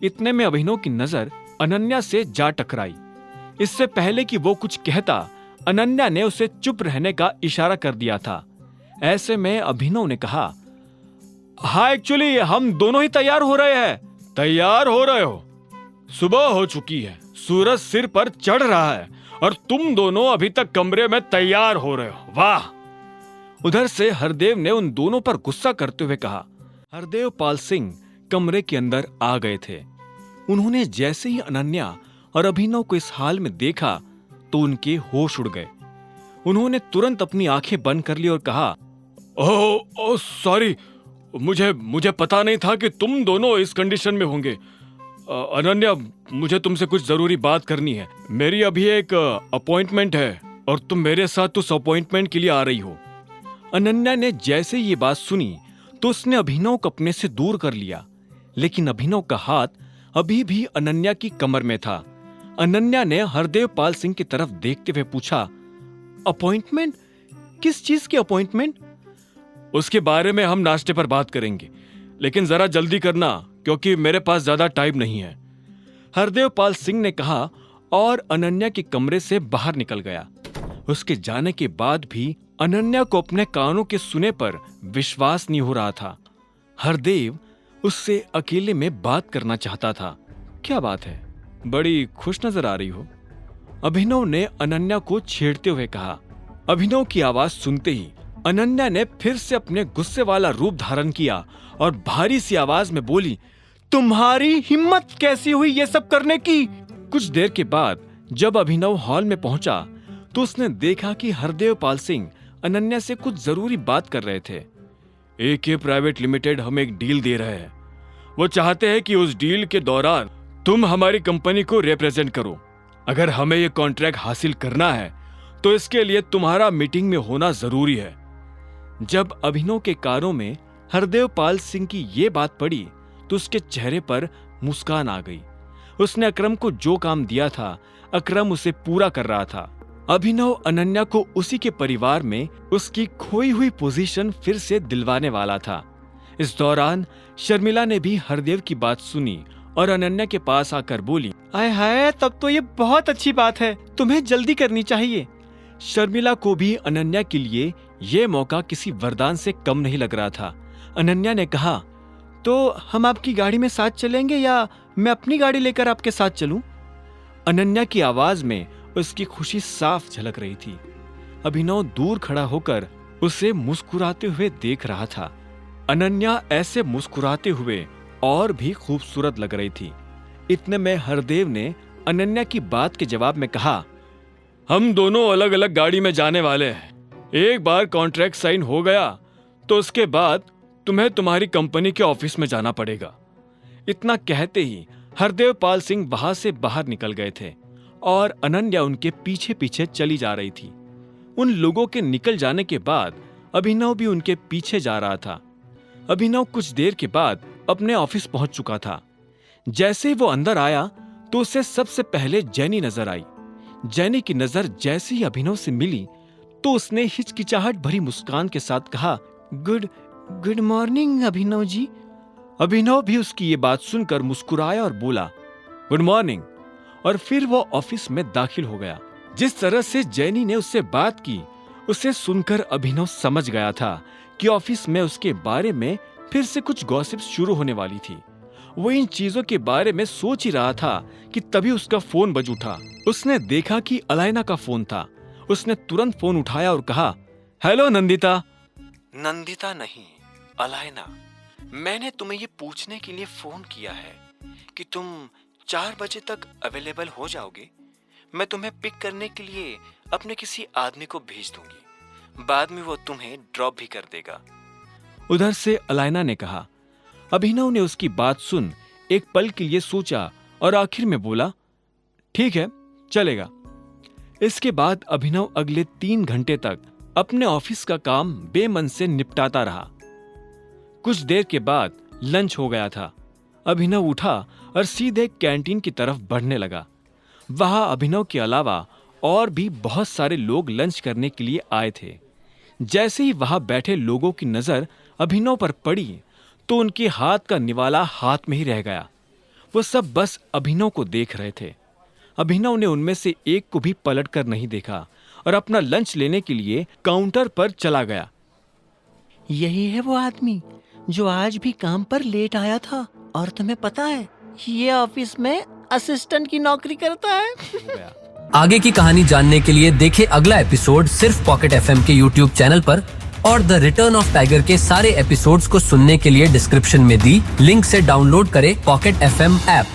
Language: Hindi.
इतने में अभिनव की नजर अनन्या से जा टकराई। इससे पहले कि वो कुछ कहता, अनन्या ने उसे चुप रहने का इशारा कर दिया था। ऐसे में अभिनव ने कहा, हाँ एक्चुअली हम दोनों ही तैयार हो रहे हैं। तैयार हो रहे हो? सुबह हो चुकी है, सूरज सिर पर चढ़ रहा है और तुम दोनों अभी तक कमरे में तैयार हो रहे हो, वाह। उधर से हरदेव ने उन दोनों पर गुस्सा करते हुए कहा। हरदेव पाल सिंह कमरे के अंदर आ गए थे। उन्होंने जैसे ही अनन्या और अभिनव को इस हाल में देखा तो उनके होश उड़ गए। उन्होंने तुरंत अपनी आंखें बंद कर ली और कहा, ओह सॉरी, मुझे पता नहीं था कि तुम दोनों इस कंडीशन में होंगे। अनन्या, मुझे तुमसे कुछ जरूरी बात करनी है। मेरी अभी एक अपॉइंटमेंट है और तुम मेरे साथ उस अपॉइंटमेंट के लिए आ रही हो। अनन्या ने जैसे ये बात सुनी तो उसने अभिनव को अपने से दूर कर लिया, लेकिन अभिनव का हाथ अभी भी अनन्या की कमर में था। अनन्या ने हरदेव पाल सिंह की तरफ देखते हुए पूछा, अपॉइंटमेंट? किस चीज की अपॉइंटमेंट? उसके बारे में हम नाश्ते पर बात करेंगे, लेकिन जरा जल्दी करना क्योंकि मेरे पास ज्यादा टाइम नहीं है, हरदेव पाल सिंह ने कहा और अनन्या के कमरे से बाहर निकल गया। उसके जाने के बाद भी अनन्या को अपने कानों के सुने पर विश्वास नहीं हो रहा था। हरदेव उससे अकेले में बात करना चाहता था। क्या बात है, बड़ी खुश नजर आ रही हो, अभिनव ने अनन्या को छेड़ते हुए कहा। अभिनव की आवाज सुनते ही अनन्या ने फिर से अपने गुस्से वाला रूप धारण किया और भारी सी आवाज में बोली, तुम्हारी हिम्मत कैसी हुई ये सब करने की? कुछ देर के बाद जब अभिनव हॉल में पहुंचा तो उसने देखा कि हरदेव पाल सिंह अनन्या से कुछ जरूरी बात कर रहे थे। AK प्राइवेट लिमिटेड हमें एक डील दे रहे हैं। वो चाहते हैं कि उस डील के दौरान तुम हमारी कंपनी को रिप्रेजेंट करो। अगर हमें ये कॉन्ट्रैक्ट हासिल करना है तो इसके लिए तुम्हारा मीटिंग में होना जरूरी है। जब अभिनव के कानों में हरदेव पाल सिंह की ये बात पड़ी तो उसके चेहरे पर मुस्कान आ गई। उसने अकरम को जो काम दिया था, अकरम उसे पूरा कर रहा था। अभिनव अनन्या को उसी के परिवार में उसकी खोई हुई पोजीशन फिर से दिलवाने वाला था। इस दौरान शर्मिला ने भी हरदेव की बात सुनी और अनन्या के पास आकर बोली, आय हाय, तब तो ये बहुत अच्छी बात है, तुम्हें जल्दी करनी चाहिए। शर्मिला को भी अनन्या के लिए ये मौका किसी वरदान से कम नहीं लग रहा था। अनन्या ने कहा, तो हम आपकी गाड़ी में साथ चलेंगे या मैं अपनी गाड़ी लेकर आपके साथ चलूं? अनन्या की आवाज में उसकी खुशी साफ झलक रही थी। अभिनव दूर खड़ा होकर उसे मुस्कुराते हुए देख रहा था। अनन्या ऐसे मुस्कुराते हुए और भी खूबसूरत लग रही थी। इतने में हरदेव ने अनन्या की बात के जवाब में कहा, हम दोनों अलग अलग गाड़ी में जाने वाले हैं। एक बार कॉन्ट्रैक्ट साइन हो गया तो उसके बाद तुम्हें तुम्हारी कंपनी के ऑफिस में जाना पड़ेगा। इतना कहते ही हरदेव पाल सिंह वहां से बाहर निकल गए थे और अनन्या उनके पीछे पीछे चली जा रही थी। उन लोगों के निकल जाने के बाद अभिनव भी उनके पीछे जा रहा था। अभिनव कुछ देर के बाद अपने ऑफिस पहुंच चुका था। जैसे ही वो अंदर आया तो उसे सबसे पहले जैनी नजर आई। जैनी की नजर जैसे ही अभिनव से मिली तो उसने हिचकिचाहट भरी मुस्कान के साथ कहा, गुड मॉर्निंग अभिनव जी। अभिनव भी उसकी ये बात सुनकर मुस्कुराया और बोला, गुड मॉर्निंग, और फिर वो ऑफिस में दाखिल हो गया। जिस तरह से जैनी ने उससे बात की उसे सुनकर अभिनव समझ गया था कि ऑफिस में उसके बारे में फिर से कुछ गॉसिप शुरू होने वाली थी। वो इन चीजों के बारे में सोच ही रहा था कि तभी उसका फोन बज उठा। उसने देखा कि अलाइना का फोन था। उसने तुरंत फोन उठाया और कहा, हेलो नंदिता। नंदिता नहीं, अलाइना। मैंने तुम्हें ये पूछने के लिए फोन किया है कि तुम 4 बजे तक अवेलेबल हो जाओगे। मैं तुम्हें पिक करने के लिए अपने किसी आदमी को भेज दूंगी, बाद में वो तुम्हें ड्रॉप भी कर देगा। उधर से अलाइना ने कहा। अभिनव ने उसकी बात सुन एक पल के लिए सोचा और आखिर में बोला, ठीक है, चलेगा। इसके बाद अभिनव अगले 3 घंटे तक अपने ऑफिस का काम बेमन से निपटाता रहा। कुछ देर के बाद लंच हो गया था। अभिनव उठा और सीधे कैंटीन की तरफ बढ़ने लगा। वहां अभिनव के अलावा और भी बहुत सारे लोग लंच करने के लिए आए थे। जैसे ही वहां बैठे लोगों की नजर अभिनव पर पड़ी तो उनके हाथ का निवाला हाथ में ही रह गया। वो सब बस अभिनव को देख रहे थे। अभिनव ने उनमें से एक को भी पलट कर नहीं देखा और अपना लंच लेने के लिए काउंटर पर चला गया। यही है वो आदमी जो आज भी काम पर लेट आया था, और तुम्हें पता है ये ऑफिस में असिस्टेंट की नौकरी करता है। आगे की कहानी जानने के लिए देखें अगला एपिसोड सिर्फ पॉकेट एफएम के YouTube चैनल पर, और द रिटर्न ऑफ टाइगर के सारे एपिसोड्स को सुनने के लिए डिस्क्रिप्शन में दी लिंक से डाउनलोड करें पॉकेट एफएम ऐप।